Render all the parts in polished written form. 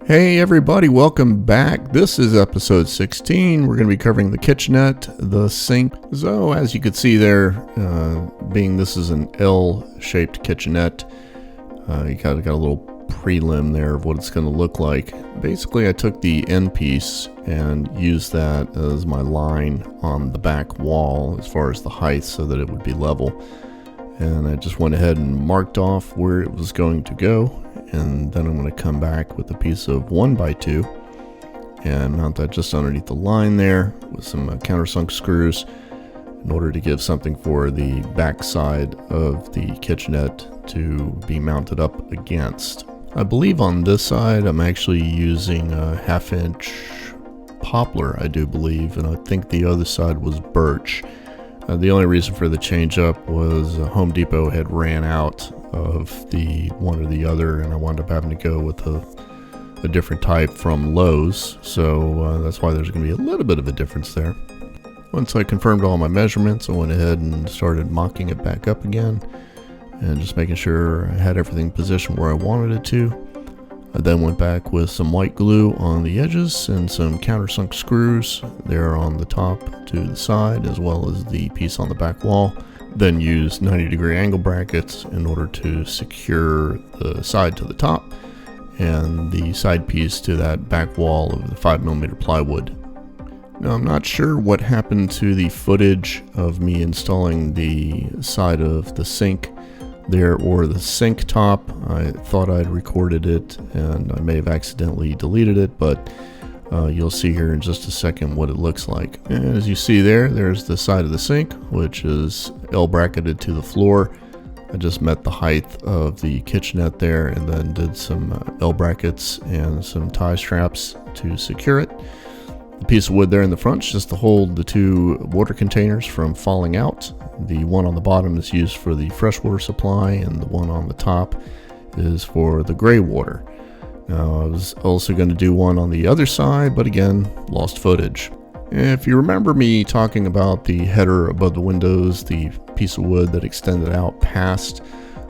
Hey everybody, welcome back. This is episode 16. We're going to be covering the kitchenette, the sink. So as you can see there, being this is an L-shaped kitchenette, you got a little prelim there of what it's going to look like. Basically, I took the end piece and used that as my line on the back wall as far as the height so that it would be level. And I just went ahead and marked off where it was going to go. And then I'm going to come back with a piece of 1x2 and mount that just underneath the line there with some countersunk screws in order to give something for the back side of the kitchenette to be mounted up against. I believe on this side I'm actually using a 1/2-inch poplar, I do believe, and I think the other side was birch. The only reason for the change up was Home Depot had ran out of the one or the other, and I wound up having to go with a different type from Lowe's, so that's why there's going to be a little bit of a difference there. Once I confirmed all my measurements, I went ahead and started mocking it back up again and just making sure I had everything positioned where I wanted it to. I then went back with some white glue on the edges and some countersunk screws there on the top to the side, as well as the piece on the back wall. Then used 90-degree angle brackets in order to secure the side to the top and the side piece to that back wall of the 5mm plywood. Now, I'm not sure what happened to the footage of me installing the side of the sink there, or the sink top. I thought I'd recorded it and I may have accidentally deleted it, but you'll see here in just a second what it looks like. And as you see there's the side of the sink, which is L bracketed to the floor. I just met the height of the kitchenette there and then did some L brackets and some tie straps to secure it. The piece of wood there in the front is just to hold the two water containers from falling out. The one on the bottom is used for the freshwater supply, and the one on the top is for the gray water. Now, I was also going to do one on the other side, but again, lost footage. If you remember me talking about the header above the windows, the piece of wood that extended out past,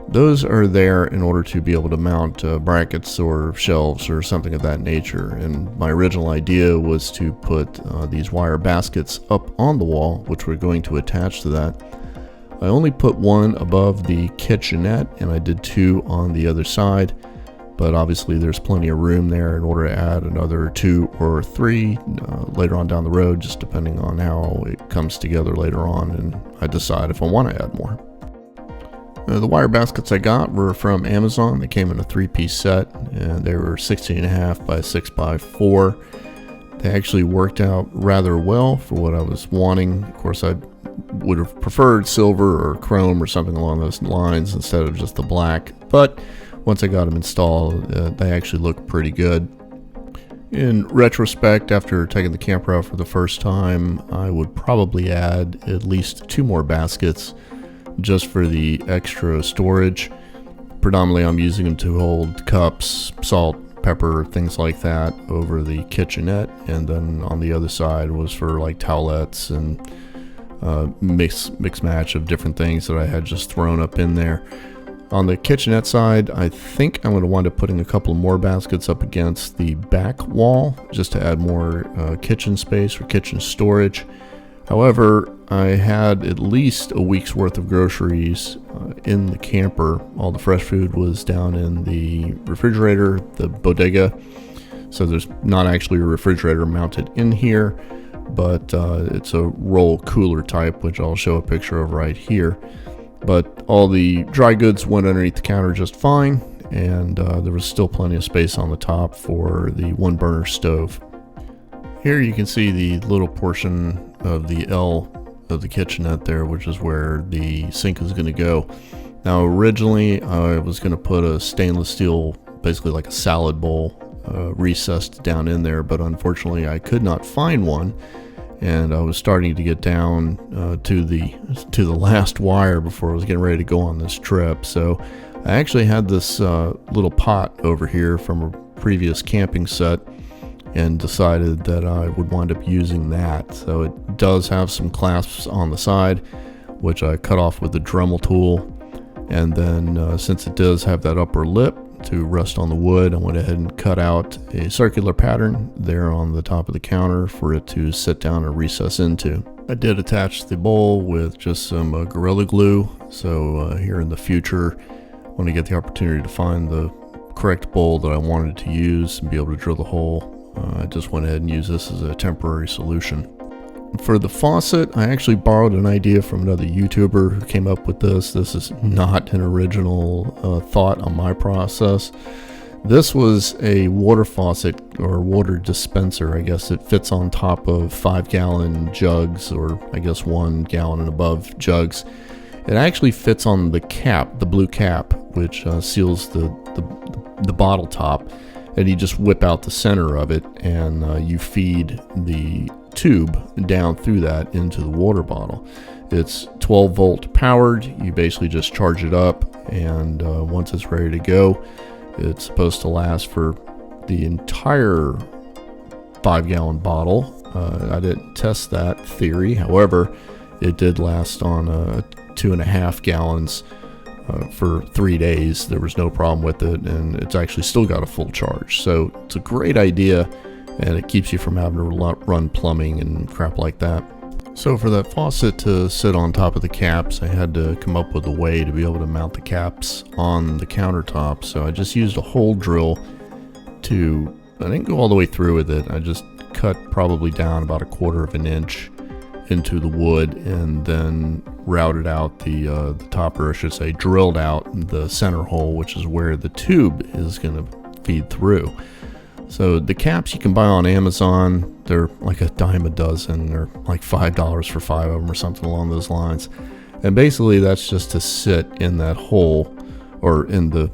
those are there in order to be able to mount brackets or shelves or something of that nature. And my original idea was to put these wire baskets up on the wall, which we're going to attach to that. I only put one above the kitchenette, and I did two on the other side. But obviously there's plenty of room there in order to add another 2 or 3 later on down the road, just depending on how it comes together later on, and I decide if I want to add more. The wire baskets I got were from Amazon. They came in a 3-piece set, and they were 16.5 by 6x4. They actually worked out rather well for what I was wanting. Of course, I would have preferred silver or chrome or something along those lines instead of just the black, but once I got them installed, they actually look pretty good. In retrospect, after taking the camper out for the first time, I would probably add at least 2 more baskets just for the extra storage. Predominantly, I'm using them to hold cups, salt, pepper, things like that over the kitchenette, and then on the other side was for like towelettes and mix match of different things that I had just thrown up in there. On the kitchenette side, I think I'm going to wind up putting a couple more baskets up against the back wall just to add more kitchen space or kitchen storage. However, I had at least a week's worth of groceries in the camper. All the fresh food was down in the refrigerator, the bodega. So there's not actually a refrigerator mounted in here, but it's a roll cooler type, which I'll show a picture of right here. But all the dry goods went underneath the counter just fine, and there was still plenty of space on the top for the 1-burner stove. Here you can see the little portion of the L of the kitchenette there, which is where the sink is going to go. Now originally I was going to put a stainless steel, basically like a salad bowl, recessed down in there, but unfortunately I could not find one, and I was starting to get down to the last wire before I was getting ready to go on this trip. So I actually had this little pot over here from a previous camping set, and decided that I would wind up using that. So it does have some clasps on the side, which I cut off with the Dremel tool, and then since it does have that upper lip to rest on the wood, I went ahead and cut out a circular pattern there on the top of the counter for it to sit down and recess into. I did attach the bowl with just some Gorilla Glue, so here in the future, when I get the opportunity to find the correct bowl that I wanted to use and be able to drill the hole, I just went ahead and used this as a temporary solution. For the faucet, I actually borrowed an idea from another YouTuber who came up with this. This is not an original thought on my process. This was a water faucet or water dispenser. I guess it fits on top of 5-gallon jugs, or I guess 1 gallon and above jugs. It actually fits on the cap, the blue cap, which seals the bottle top. And you just whip out the center of it, and you feed the tube down through that into the water bottle. It's 12 volt powered. You basically just charge it up, and once it's ready to go, it's supposed to last for the entire 5-gallon bottle. I didn't test that theory. However, it did last on 2.5 gallons for 3 days. There was no problem with it, and it's actually still got a full charge. So it's a great idea, and it keeps you from having to run plumbing and crap like that. So for that faucet to sit on top of the caps, I had to come up with a way to be able to mount the caps on the countertop. So I just used a hole drill to, I didn't go all the way through with it. I just cut probably down about 1/4 inch into the wood, and then routed out the top, or I should say drilled out the center hole, which is where the tube is going to feed through. So the caps you can buy on Amazon. They're like a dime a dozen, or like $5 for 5 of them or something along those lines. And basically that's just to sit in that hole, or in the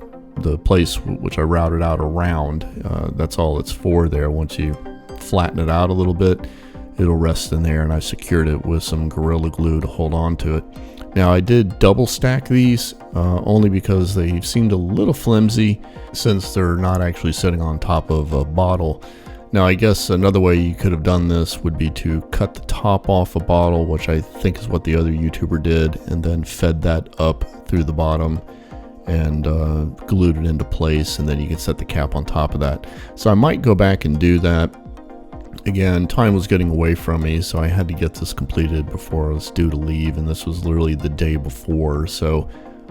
place which I routed out around. That's all it's for there. Once you flatten it out a little bit, it'll rest in there, and I secured it with some Gorilla Glue to hold on to it. Now I did double stack these only because they seemed a little flimsy, since they're not actually sitting on top of a bottle. Now I guess another way you could have done this would be to cut the top off a bottle, which I think is what the other YouTuber did, and then fed that up through the bottom and glued it into place, and then you can set the cap on top of that. So I might go back and do that. Again, time was getting away from me, so I had to get this completed before I was due to leave, and this was literally the day before. So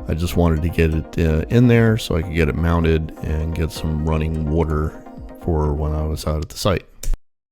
I just wanted to get it in there so I could get it mounted and get some running water for when I was out at the site.